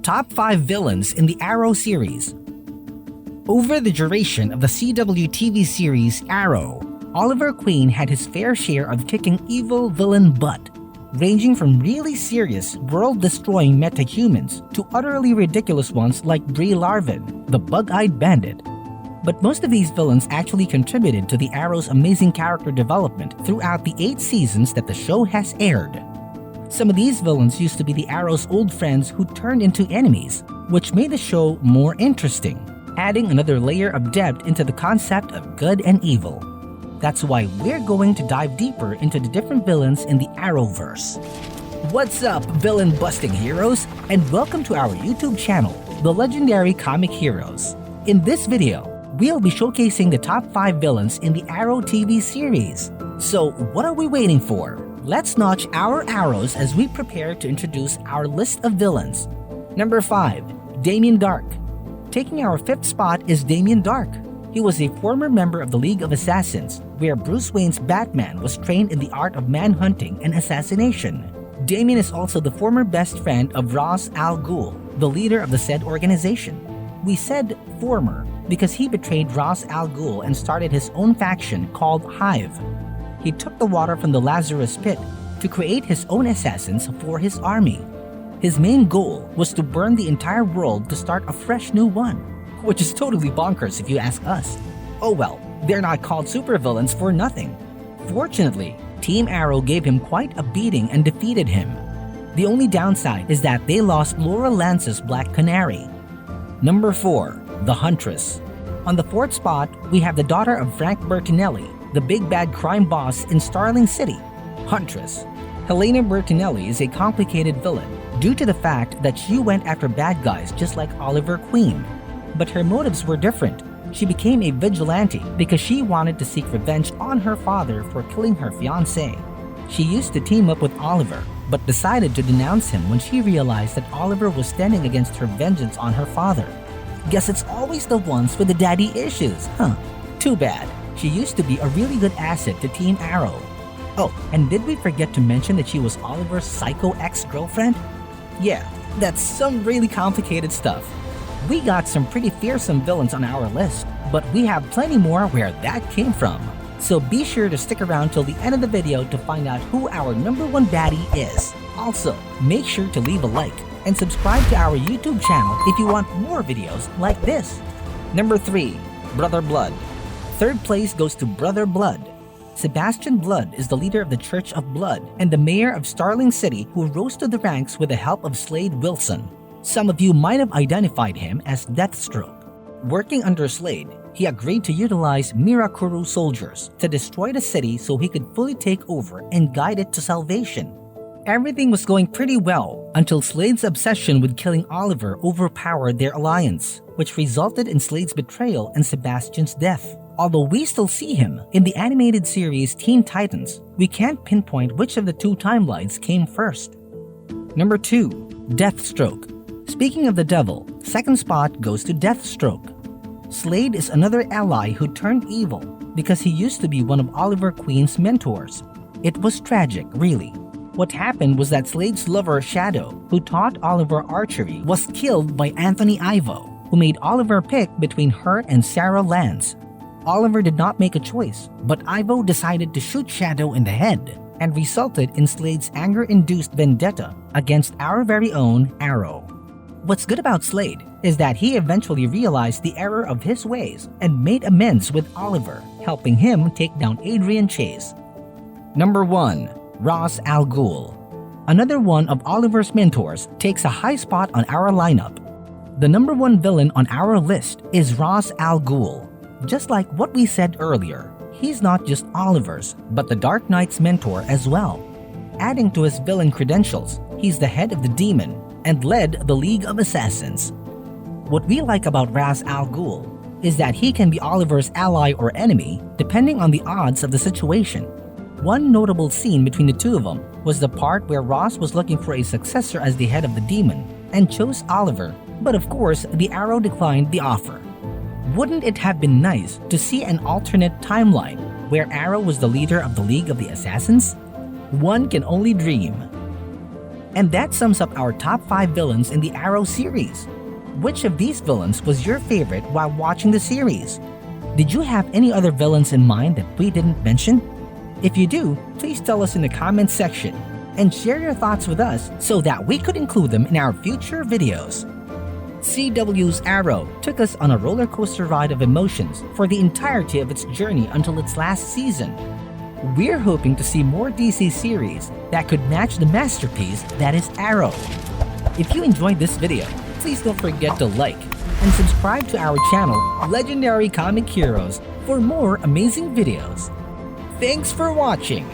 Top 5 Villains in the Arrow series. Over the duration of the CW TV series Arrow, Oliver Queen had his fair share of kicking evil villain butt, ranging from really serious, world-destroying metahumans to utterly ridiculous ones like Brie Larvin, the bug-eyed bandit. But most of these villains actually contributed to the Arrow's amazing character development throughout the 8 seasons that the show has aired. Some of these villains used to be the Arrow's old friends who turned into enemies, which made the show more interesting, adding another layer of depth into the concept of good and evil. That's why we're going to dive deeper into the different villains in the Arrowverse. What's up, villain-busting heroes, and welcome to our YouTube channel, The Legendary Comic Heroes. In this video, we'll be showcasing the top 5 villains in the Arrow TV series. So what are we waiting for? Let's notch our arrows as we prepare to introduce our list of villains. Number 5. Damian Dark. Taking our 5th spot is Damian Dark. He was a former member of the League of Assassins, where Bruce Wayne's Batman was trained in the art of manhunting and assassination. Damian is also the former best friend of Ra's al Ghul, the leader of the said organization. We said former because he betrayed Ra's al Ghul and started his own faction called Hive. He took the water from the Lazarus Pit to create his own assassins for his army. His main goal was to burn the entire world to start a fresh new one, which is totally bonkers if you ask us. Oh well, they're not called supervillains for nothing. Fortunately, Team Arrow gave him quite a beating and defeated him. The only downside is that they lost Laura Lance's Black Canary. Number 4. The Huntress. On the 4th spot, we have the daughter of Frank Bertinelli, the big bad crime boss in Starling City, Huntress. Helena Bertinelli is a complicated villain due to the fact that she went after bad guys just like Oliver Queen. But her motives were different. She became a vigilante because she wanted to seek revenge on her father for killing her fiancé. She used to team up with Oliver, but decided to denounce him when she realized that Oliver was standing against her vengeance on her father. Guess it's always the ones with the daddy issues, huh? Too bad. She used to be a really good asset to Team Arrow. Oh, and did we forget to mention that she was Oliver's psycho ex-girlfriend? Yeah, that's some really complicated stuff. We got some pretty fearsome villains on our list, but we have plenty more where that came from. So be sure to stick around till the end of the video to find out who our number 1 baddie is. Also, make sure to leave a like and subscribe to our YouTube channel if you want more videos like this. Number 3. Brother Blood. 3rd place goes to Brother Blood. Sebastian Blood is the leader of the Church of Blood and the mayor of Starling City who rose to the ranks with the help of Slade Wilson. Some of you might have identified him as Deathstroke. Working under Slade, he agreed to utilize Mirakuru soldiers to destroy the city so he could fully take over and guide it to salvation. Everything was going pretty well until Slade's obsession with killing Oliver overpowered their alliance, which resulted in Slade's betrayal and Sebastian's death. Although we still see him in the animated series Teen Titans, we can't pinpoint which of the 2 timelines came first. Number 2. Deathstroke. Speaking of the devil, 2nd spot goes to Deathstroke. Slade is another ally who turned evil because he used to be one of Oliver Queen's mentors. It was tragic, really. What happened was that Slade's lover Shadow, who taught Oliver archery, was killed by Anthony Ivo, who made Oliver pick between her and Sarah Lance. Oliver did not make a choice, but Ivo decided to shoot Shadow in the head and resulted in Slade's anger-induced vendetta against our very own Arrow. What's good about Slade is that he eventually realized the error of his ways and made amends with Oliver, helping him take down Adrian Chase. Number 1. Ra's al Ghul. Another one of Oliver's mentors takes a high spot on our lineup. The number 1 villain on our list is Ra's al Ghul. Just like what we said earlier, he's not just Oliver's, but the Dark Knight's mentor as well. Adding to his villain credentials, he's the head of the Demon and led the League of Assassins. What we like about Ra's al Ghul is that he can be Oliver's ally or enemy depending on the odds of the situation. One notable scene between the 2 of them was the part where Ross was looking for a successor as the head of the Demon and chose Oliver, but of course the Arrow declined the offer. Wouldn't it have been nice to see an alternate timeline where Arrow was the leader of the League of the Assassins? One can only dream. And that sums up our top 5 villains in the Arrow series. Which of these villains was your favorite while watching the series? Did you have any other villains in mind that we didn't mention? If you do, please tell us in the comments section and share your thoughts with us so that we could include them in our future videos. CW's Arrow took us on a roller coaster ride of emotions for the entirety of its journey until its last season. We're hoping to see more DC series that could match the masterpiece that is Arrow. If you enjoyed this video, please don't forget to like and subscribe to our channel, Legendary Comic Heroes, for more amazing videos. Thanks for watching!